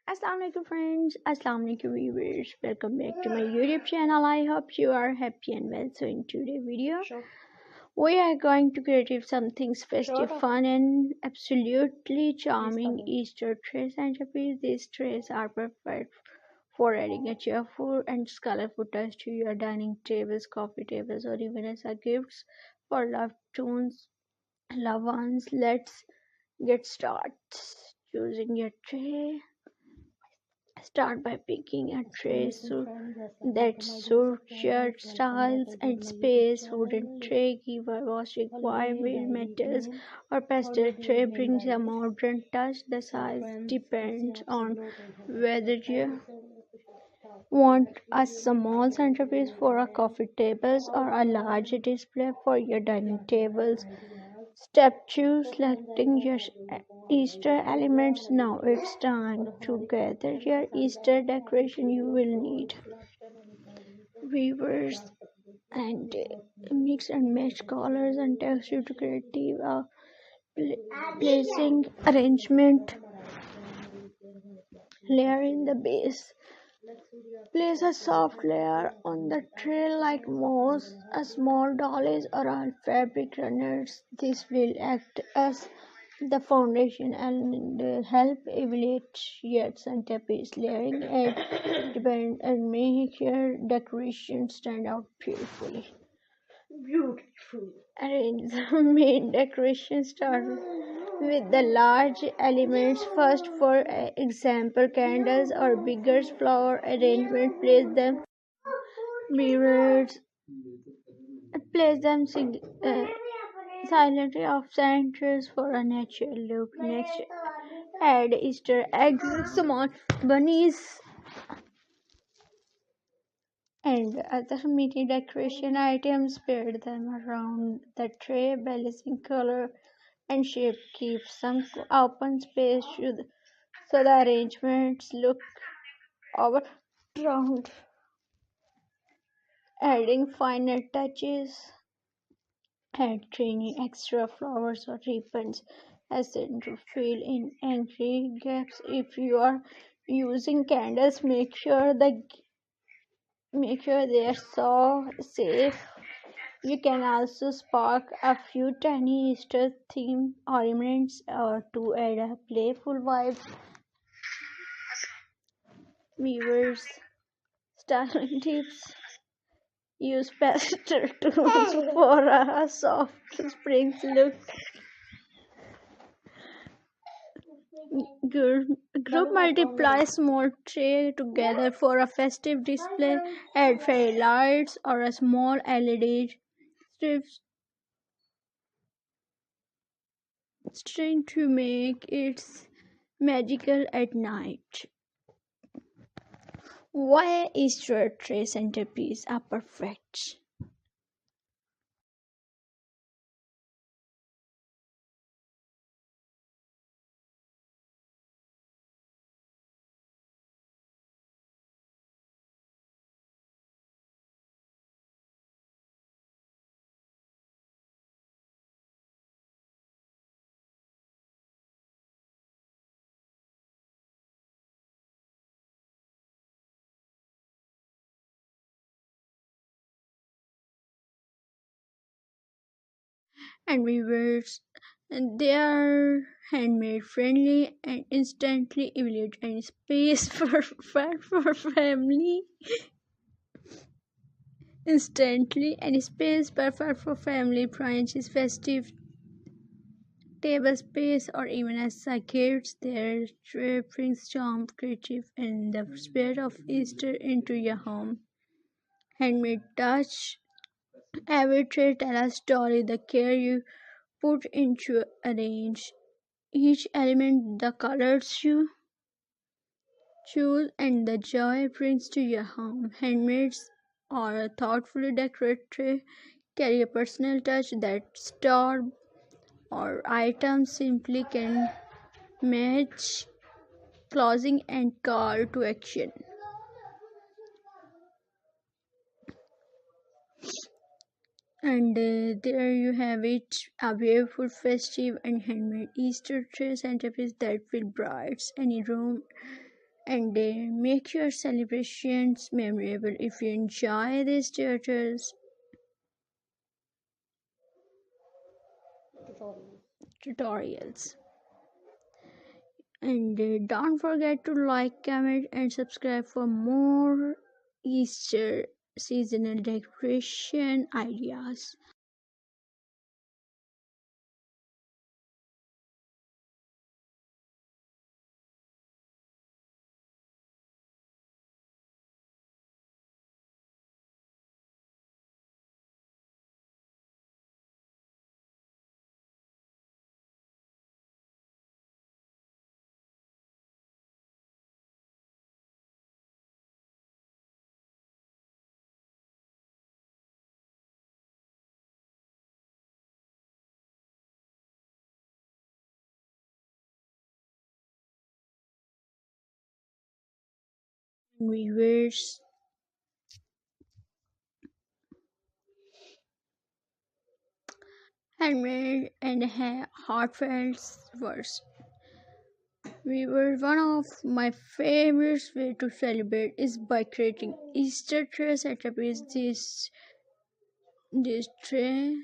Assalamualaikum friends, Assalamualaikum viewers. Welcome back to my YouTube channel. I hope you are happy and well. So in today's video, we are going to create something festive, fun and absolutely charming Easter tray centerpiece. These trays are perfect for adding a cheerful and colorful touch to your dining tables, coffee tables, or even as a gifts for loved ones. Let's get started. Choosing your tray. Start by picking a tray that suits your styles and space. Wooden tray give a washi wire, metals or pastel tray brings a modern touch. The size depends on whether you want a small centerpiece for a coffee tables or a large display for your dining tables. Step 2. Selecting your Easter elements. Now it's time to gather your Easter decoration. You will need weavers and mix and match colors and texture to create placing arrangement. Layer in the base. Place a soft layer on the tray like moss, a small dollies or fabric runners. This will act as the foundation and help elevate your centerpiece. Layering it depend and make your decoration stand out beautifully. Arrange the main decoration. Start with the large elements first. For example, candles or bigger flower arrangement. Mirrors. Place them silently off centers for a natural look. Next, add Easter eggs, small bunnies, and other mini decoration items. Spread them around the tray, balancing color and shape. Keep some open space so the arrangements look overground. Adding finer touches. Add tiny extra flowers or ribbons as to fill in angry gaps. If you are using candles, make sure they are so safe. You can also spark a few tiny Easter theme ornaments or to add a playful vibe. Viewers, styling tips. Use pastel tools for a soft spring look. Group multiply small tray together for a festive display. Add fairy lights or a small LED strips string to make it magical at night. Why Easter tray centerpiece are perfect? And viewers, and they are handmade friendly and instantly evaluate and space perfect for family instantly and space perfect for family brunches, festive table space, or even as a kids. Their tray brings charm, creative, and the spirit of Easter into your home. Handmade touch. Every tray tells a story. The care you put into arrange each element, the colors you choose, and the joy it brings to your home. Handmaids or a thoughtfully decorated tray carry a personal touch that store or items simply can match. Closing and call to action. And there you have it, a beautiful, festive, and handmade Easter tray centerpiece that will brighten any room and make your celebrations memorable. If you enjoy these tutorials, and don't forget to like, comment, and subscribe for more Easter seasonal decoration ideas. Viewers, handmade and heartfelt words. We were one of my favorite way to celebrate is by creating Easter tree setup is this tray